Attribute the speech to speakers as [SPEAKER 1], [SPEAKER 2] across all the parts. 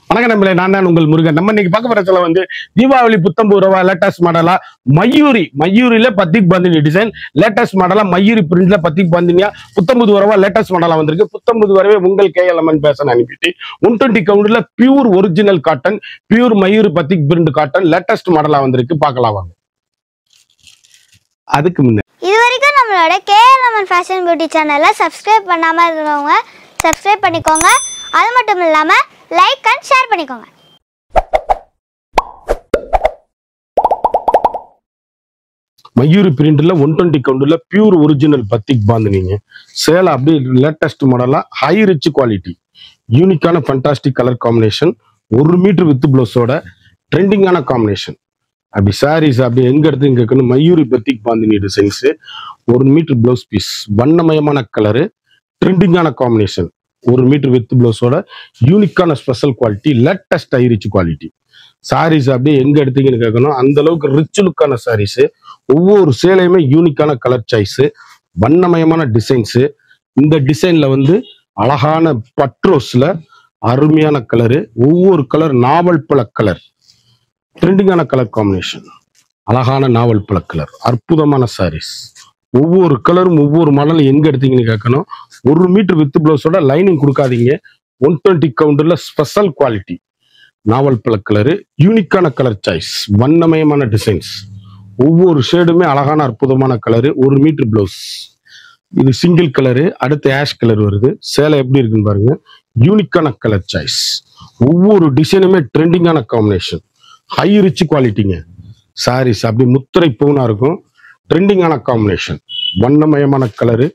[SPEAKER 1] வணக்கம் நம்பளே, நான் தான் உங்கள் முருகன். நம்ம இன்னைக்கு பார்க்க போறதுல வந்து தீபாவளி புத்தம்பது ரூபா லேட்டஸ்ட் மாடலா மயூரில பத்திக் பந்தினி டிசைன் லேட்டஸ்ட் மாடலா மயூரி பிரிண்ட்ல பத்திக் பந்தினியா புத்தம்பது ரூபா லேட்டஸ்ட் மாடலா வந்திருக்கு. புத்தம்பது வரவே உங்கள் KLMN பேசன் அனுப்பிட்டு 120 கவுண்டர்ல pure original cotton, pure Mayuri batik print cotton latest மாடலா வந்திருக்கு. பார்க்கலாம் வாங்க. அதுக்கு முன்ன
[SPEAKER 2] இது வரைக்கும் நம்மளோட KLMN ஃபேஷன் பியூட்டி சேனலை சப்ஸ்கிரைப் பண்ணாமல் இருக்கிறவங்க சப்ஸ்கிரைப் பண்ணிக்கோங்க. அது மட்டும் இல்லாமல் லைக் அண்ட் ஷேர் பண்ணிக்கோங்க.
[SPEAKER 1] மயூரி பிரிண்ட்ல 120 கவுண்டர்ல பியூர் ஒரிஜினல் பத்திக் பாந்தினிங்க. சேலை அப்படியே லேட்டஸ்ட் மாடலா ஹை ரிச் குவாலிட்டி, யூனிக்கான fantastic colour combination, 1 metre with பிளவுஸோட ட்ரெண்டிங்கான காம்பினேஷன். அப்படி சாரீஸ் அப்படி எங்க எடுத்து இங்க இருக்கணும். Mayuri batik bandhani designs, 1 metre blouse piece, வண்ணமயமான கலரு, ட்ரெண்டிங்கான காம்பினேஷன், 1 மீட்டர் வித் பிளவுஸோட யூனிக்கான special quality, latest high rich quality. Saris அப்படியே எங்க எடுத்தீங்கன்னு கேட்கணும். அந்த அளவுக்கு ரிச் லுக்கான சாரீஸ், ஒவ்வொரு சேலையுமே யூனிக்கான கலர் சாய்ஸ், வண்ணமயமான டிசைன்ஸ். இந்த டிசைன்ல வந்து அழகான பட்ரோஸ்ல அருமையான கலரு, ஒவ்வொரு கலர் நாவல் பழ கலர், ட்ரெண்டிங்கான கலர் காம்பினேஷன், அழகான நாவல் பழ கலர், அற்புதமான சாரீஸ். ஒவ்வொரு கலரும் ஒவ்வொரு மாடல் எங்க எடுத்தீங்கன்னு கேட்கணும். 1 மீட்டர் வித் பிளவுஸோட லைனிங் கொடுக்காதீங்க. 120 கவுண்டர்ல ஸ்பெஷல் குவாலிட்டி, நாவல் பழ கலரு, யூனிக்கான கலர் சாய்ஸ், வண்ணமயமான டிசைன்ஸ், ஒவ்வொரு ஷேடுமே அழகான அற்புதமான கலரு, 1 மீட்டர் பிளவுஸ். இது சிங்கிள் கலரு, அடுத்து ஆஷ் கலர் வருது. சேலை எப்படி இருக்குன்னு பாருங்க, யூனிக்கான கலர் சாய்ஸ், ஒவ்வொரு டிசைனுமே ட்ரெண்டிங்கான காம்பினேஷன், ஹை ரிச் குவாலிட்டிங்க. சாரீஸ் அப்படி முத்திரை பூனா இருக்கும், ட்ரெண்டிங்கான காம்பினேஷன், வண்ணமயமான கலரு,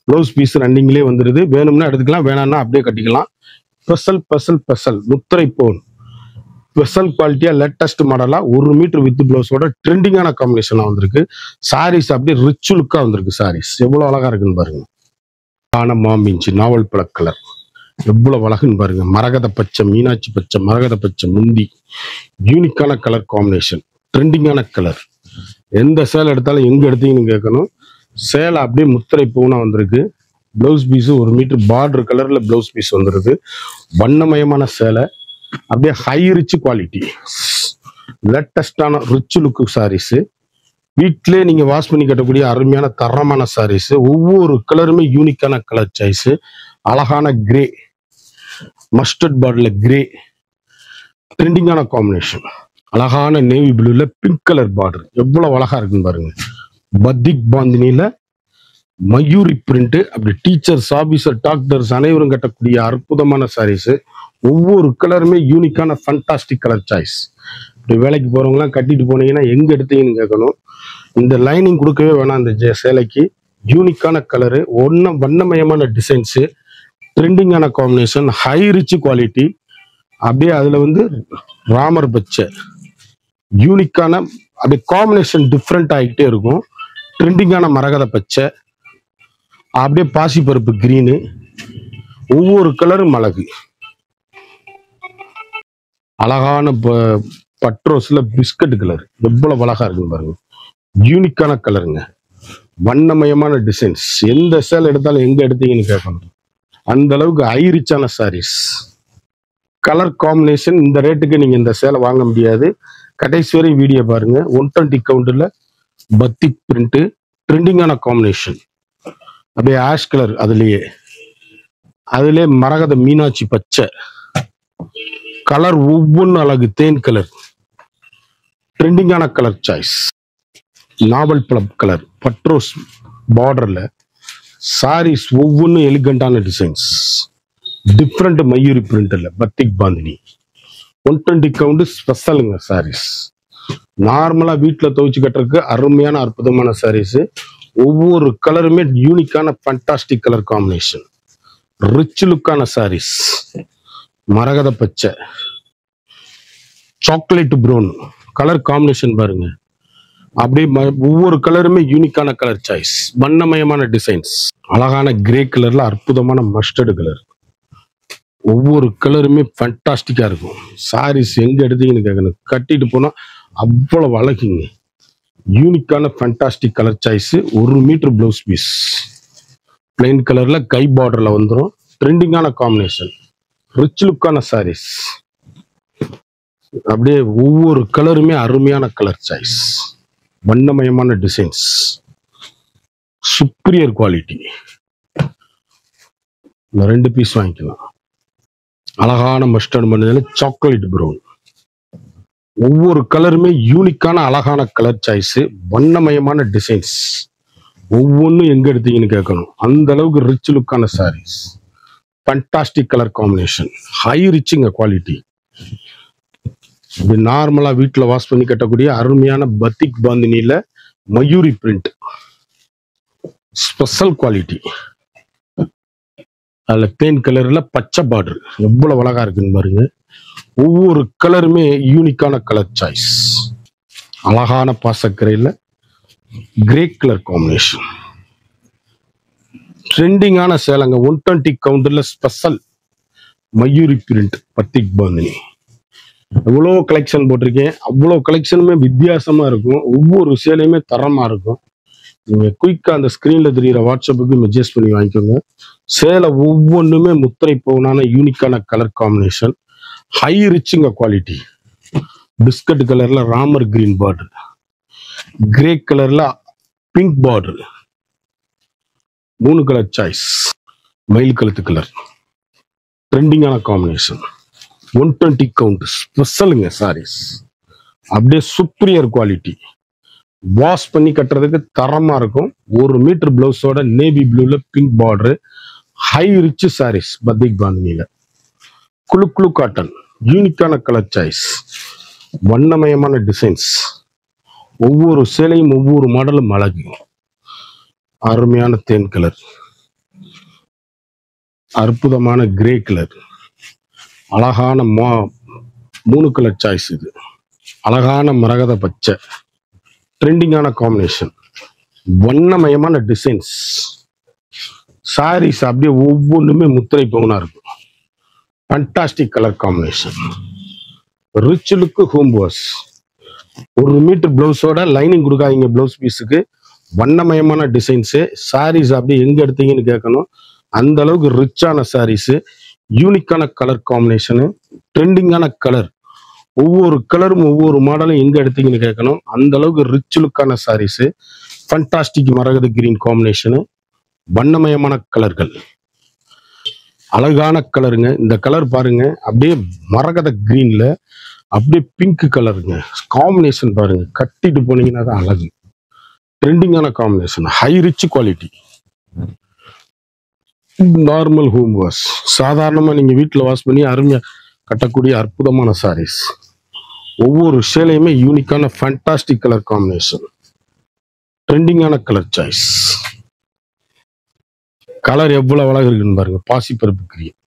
[SPEAKER 1] ப்ளவுஸ் பீஸ் ரன்னிங்லேயே வந்துடுது. வேணும்னா எடுத்துக்கலாம், வேணாம்னா அப்படியே கட்டிக்கலாம். ஸ்பெஷல் முத்திரை போன், ஸ்பெஷல் குவாலிட்டியா லேட்டஸ்ட் மாடலா 1 மீட்டர் வித் பிளவுஸோட ட்ரெண்டிங்கான காம்பினேஷனா வந்திருக்கு. சாரீஸ் அப்படியே ரிச் லுக்கா வந்திருக்கு. சாரீஸ் எவ்வளவு அழகா இருக்குன்னு பாருங்க. ஆன மாம்பிஞ்சி நாவல் பழ கலர் எவ்வளவு அழகுன்னு பாருங்க. மரகத பச்சை, மீனாட்சி பச்சை, மரகத பச்சை முந்தி, யூனிக்கான கலர் காம்பினேஷன், ட்ரெண்டிங்கான கலர். எந்த சேலை எடுத்தாலும் எங்க எடுத்தீங்கன்னு கேட்கணும். சேலை அப்படியே முத்திரை பூனா வந்திருக்கு. பிளவுஸ் பீஸ் 1 மீட்டர் பார்டர் கலர்ல பிளவுஸ் பீஸ் வந்துருது. வண்ணமயமான சேலை, அப்படியே ஹை ரிச் குவாலிட்டி, லேட்டஸ்டான ரிச் லுக்கு சாரீஸ். வீட்டிலே நீங்க வாஷ் பண்ணி கட்டக்கூடிய அருமையான தரமான சாரீஸ். ஒவ்வொரு கலருமே யூனிக்கான கலர் சாய்ஸ், அழகான கிரே, மஸ்டர்ட் பார்டர்ல கிரே, ட்ரெண்டிங்கான காம்பினேஷன், அழகான நேவி ப்ளூல பிங்க் கலர் பார்டர் எவ்வளவு அழகா இருக்குன்னு பாருங்க. பத்திக் பாந்தினில மயூரி பிரிண்ட், அப்படி டீச்சர்ஸ், ஆபீசர், டாக்டர்ஸ் அனைவரும் கட்டக்கூடிய அற்புதமான சாரீஸ். ஒவ்வொரு கலருமே யூனிக்கான ஃபண்டாஸ்டிக் கலர் சாய்ஸ். இப்படி வேலைக்கு போறவங்கலாம் கட்டிட்டு போனீங்கன்னா எங்க எடுத்தீங்கன்னு கேட்கணும். இந்த லைனிங் கொடுக்கவே வேணாம். இந்த சேலைக்கு யூனிக்கான கலரு, வண்ணமயமான டிசைன்ஸ், ட்ரெண்டிங்கான காம்பினேஷன், ஹை ரிச் குவாலிட்டி. அப்படியே அதுல வந்து ராமர் பச்சை, யூனிக்கான அப்படியே காம்பினேஷன் டிஃப்ரெண்ட் ஆகிட்டே இருக்கும். ட்ரெண்டிங்கான மரகத பச்சை, அப்படியே பாசிப்பருப்பு கிரீனு, ஒவ்வொரு கலரும் அழகு. அழகான பட்ரோஸ்ல பிஸ்கட் கலர் எவ்வளவு அழகா இருக்குன்னு பாருங்க. யூனிக்கான கலருங்க, வண்ணமயமான டிசைன்ஸ். எந்த சேலை எடுத்தாலும் எங்க எடுத்தீங்கன்னு கேட்கணும். அந்த அளவுக்கு ஹை ரிச்சான சாரீஸ், கலர் காம்பினேஷன். இந்த ரேட்டுக்கு நீங்க இந்த சேலை வாங்க முடியாது. கடைசி வரை வீடியோ பாருங்க. 120 கவுண்டர்ல பத்திக் பிரிண்ட், ட்ரெண்டிங்கான காம்பினேஷன், அப்படியே ஆஷ் கலர், அதுலயே மரகத மீனாட்சி பச்சை கலர், ஒவ்வொன்றும் அழகு, தேன் கலர், ட்ரெண்டிங்கான கலர் சாய்ஸ், நாவல் பழம் கலர், பட்ரோஸ் பார்டர்ல சாரீஸ் ஒவ்வொன்றும் எலிகண்டான டிசைன்ஸ், டிஃப்ரெண்ட் மயூரி பிரிண்ட்ல பத்திக் பாந்தினி 120 கவுண்ட் ஸ்பெஷலுங்க சாரீஸ். நார்மலா வீட்டுல துவைச்சு கட்டுறதுக்கு அருமையான அற்புதமான சாரீஸ். ஒவ்வொரு கலருமே யூனிக்கான ஃபண்டாஸ்டிக் கலர் காம்பினேஷன், ரிச் லுக்கான சாரீஸ். மரகத பச்சை, சாக்லேட் ப்ரௌன் கலர் காம்பினேஷன் பாருங்க. அப்படியே ஒவ்வொரு கலருமே யூனிக்கான கலர் சாய்ஸ், வண்ணமயமான டிசைன்ஸ், அழகான கிரே கலர்ல அற்புதமான மஸ்டர்டு கலர். ஒவ்வொரு கலருமே ஃபண்டாஸ்டிக்கா இருக்கும். சாரீஸ் எங்க எடுத்தீங்கன்னு கேட்கணும். கட்டிட்டு போனா அவ்வளவு அழகுங்க. யூனிக்கான fantastic colour choice, 1 metre blouse piece, plain கலர்ல கை பார்டர்ல வந்துடும். ட்ரெண்டிங்கான காம்பினேஷன், ரிச் லுக்கான சாரீஸ். அப்படியே ஒவ்வொரு கலருமே அருமையான கலர் சாய்ஸ், வண்ணமயமான டிசைன்ஸ், சுப்பீரியர் குவாலிட்டி. இந்த 2 பீஸ் வாங்கிக்கலாம். அழகான மஸ்டர்ட் மஞ்சள், சாக்லேட் ப்ரௌன், ஒவ்வொரு கலருமே யூனிக்கான அழகான கலர் சாய்ஸ், வண்ணமயமான டிசைன்ஸ். ஒவ்வொன்றும் எங்க எடுத்தீங்கன்னு கேட்கணும். அந்த அளவுக்கு ரிச் லுக்கான saris, fantastic colour combination, high riching quality. இது நார்மலா வீட்டுல வாஷ் பண்ணி கட்டக்கூடிய அருமையான பத்திக் பாந்தினியில மயூரி பிரிண்ட், ஸ்பெஷல் குவாலிட்டி. அதுல தேன் கலர்ல பச்சை பார்டர் எவ்வளவு அழகா இருக்குன்னு பாருங்க. ஒவ்வொரு கலருமே யூனிக்கான கலர் சாய்ஸ், அழகான பாசக்கரையில கிரே கலர் காம்பினேஷன். ட்ரெண்டிங்கான சேலங்க 120 கவுண்டர்ல special Mayuri print batik bandhani. எவ்வளோ கலெக்ஷன் போட்டிருக்கேன். அவ்வளோ கலெக்ஷனுமே வித்தியாசமா இருக்கும். ஒவ்வொரு சேலையுமே தரமா இருக்கும். நீங்க குயிக்கா அந்த ஸ்கிரீன்ல தெரியுற வாட்ஸ்அப்புக்கு மெசேஜ் பண்ணி வாங்கிக்கோங்க. சேலை ஒவ்வொன்றுமே முத்திரை பவுனான யூனிக்கான colour combination, high riching quality. Biscuit கலர்ல ராமர் கிரீன் பார்டர், கிரே கலர்ல பிங்க் பார்டர், 3 கலர் சாய்ஸ், மயில் கழுத்து கலர், ட்ரெண்டிங்கான காம்பினேஷன். 120 கவுண்ட் ஸ்பெஷலுங்க சாரீஸ். அப்படியே சுப்பீரியர் குவாலிட்டி, வாஷ் பண்ணி கட்டுறதுக்கு தரமா இருக்கும். 1 மீட்டர் பிளவுஸோட நேவி ப்ளூல pink border, high rich saris batik பாந்தினியில. குளு குளு காட்டன், யூனிக்கான கலர் சாய்ஸ், வண்ணமயமான டிசைன்ஸ். ஒவ்வொரு சேலையும் ஒவ்வொரு மாடலும் அழகு. அருமையான தேன் கலர், அற்புதமான கிரே கலர், அழகான 3 கலர் சாய்ஸ். இது அழகான மரகத பச்சை, ட்ரெண்டிங்கான காம்பினேஷன், வண்ணமயமான டிசைன்ஸ். சாரீஸ் அப்படியே ஒவ்வொன்றுமே முத்திரை பவுனா இருக்கும். Fantastic colour combination, rich look home wash. 1 metre பிளவுஸோட லைனிங் கொடுக்காதீங்க பிளவுஸ் பீஸுக்கு. வண்ணமயமான டிசைன்ஸு. சாரீஸ் அப்படியே எங்க எடுத்தீங்கன்னு கேட்கணும். அந்த அளவுக்கு ரிச்சான சாரீஸ், யூனிக்கான கலர் காம்பினேஷனு, ட்ரெண்டிங்கான கலர். ஒவ்வொரு கலரும் ஒவ்வொரு மாடலும் எங்க எடுத்தீங்கன்னு கேட்கணும். அந்த அளவுக்கு ரிச் லுக்கான சாரீஸ், ஃபண்டாஸ்டிக் மரகத கிரீன் காம்பினேஷனு, வண்ணமயமான கலர்கள், அழகான கலருங்க. இந்த கலர் பாருங்க, அப்படியே மரகத கிரீன்ல அப்படியே பிங்க் கலருங்க. காம்பினேஷன் பாருங்க, கட்டிட்டு போனீங்கன்னா தான் அழகு. ட்ரெண்டிங்கான combination, high rich quality. Normal home wash, சாதாரணமா நீங்க வீட்டுல வாஷ் பண்ணி அருமையா கட்டக்கூடிய அற்புதமான சாரீஸ். ஒவ்வொரு சேலையுமே யூனிக்கான ஃபண்டாஸ்டிக் கலர் காம்பினேஷன், ட்ரெண்டிங்கான கலர் சாய்ஸ். கலர் எவ்வளவு அழகு இருக்குன்னு பாருங்க. பாசிப்பருப்பு கிரீன்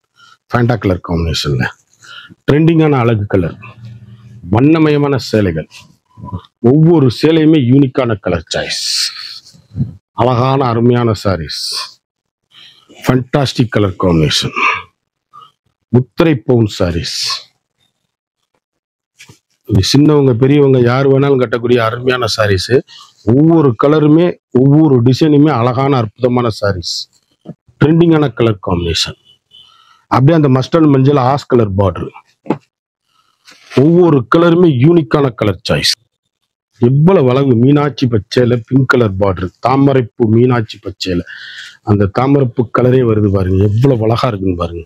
[SPEAKER 1] ஃபேண்டா கலர் காம்பினேஷன்ல ட்ரெண்டிங்கான அழகு கலர், வண்ணமயமான சேலைகள். ஒவ்வொரு சேலையுமே யூனிக்கான கலர் சாய்ஸ், அழகான அருமையான சாரீஸ், ஃபண்டாஸ்டிக் கலர் காம்பினேஷன், முத்திரை பவுன் சாரீஸ். சின்னவங்க பெரியவங்க யார் வேணாலும் கட்டக்கூடிய அருமையான சாரீஸ். ஒவ்வொரு கலருமே ஒவ்வொரு டிசைனுமே அழகான அற்புதமான சாரீஸ், ட்ரெண்டிங்கான கலர் காம்பினேஷன். அப்படியே அந்த மஸ்டர்ட் மஞ்சள் ஆஸ் கலர் பார்டர். ஒவ்வொரு கலருமே யூனிக்கான கலர் சாய்ஸ். எவ்வளவு அழகு. மீனாட்சி பச்சையில பிங்க் கலர் பார்டர், தாமரைப்பூ மீனாட்சி பச்சையில அந்த தாமரைப்பூ கலரே வருது பாருங்க. எவ்வளவு அழகா இருக்குன்னு பாருங்க.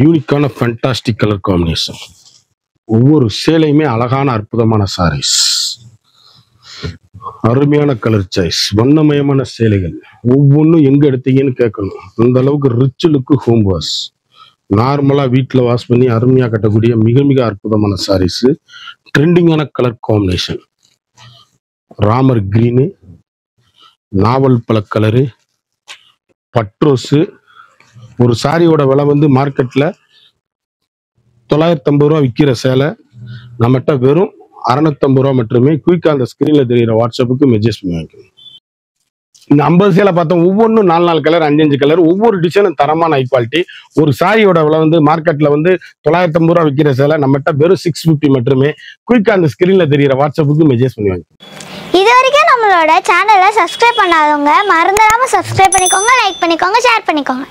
[SPEAKER 1] யூனிக்கான ஃபண்டாஸ்டிக் கலர் காம்பினேஷன். ஒவ்வொரு சேலையுமே அழகான அற்புதமான சாரீஸ், அருமையான கலர் சாய்ஸ், வண்ணமயமான சேலைகள். ஒவ்வொன்றும் எங்க எடுத்தீங்கன்னு கேட்கணும். அந்த அளவுக்கு ரிச் லுக்கு ஹோம் வாஷ். நார்மலா வீட்டுல வாஷ் பண்ணி அருமையா கட்டக்கூடிய மிக மிக அற்புதமான சாரீஸ், ட்ரெண்டிங்கான கலர் காம்பினேஷன். ராமர் கிரீனு, நாவல் பழ கலரு, பட்ரோஸு. ஒரு சாரியோட விலை வந்து மார்க்கெட்ல 950 ரூபா விற்கிற சேலை நம்மகிட்ட வெறும் 650 ரூபா மட்டுமே. குயிக்கா அந்த ஸ்கிரீன்ல தெரியுற வாட்ஸ்அப்புக்கு மெசேஜ் பண்ணி வாங்கிக்கணும். இந்த 50 சேலை பார்த்தோம். ஒவ்வொன்றும் 4 கலர் 5 கலர், ஒவ்வொரு டிசைனும் தரமான ஹை குவாலிட்டி. ஒரு சாரியோட விலை வந்து மார்க்கெட்ல வந்து 950 ரூபா விற்கிற சேலை நம்மகிட்ட வெறும் 650 மட்டுமே. குயிக்கா அந்த ஸ்கிரீன்ல தெரியுற வாட்ஸ்அப்புக்கு மெசேஜ் பண்ணி வாங்கிக்கணும்.
[SPEAKER 2] இது வரைக்கும் நம்மளோட சேனலை சப்ஸ்கிரைப் பண்ணாதவங்க மறந்துடாம சப்ஸ்கிரைப் பண்ணிக்கோங்க, லைக் பண்ணிக்கோங்க, ஷேர் பண்ணிக்கோங்க.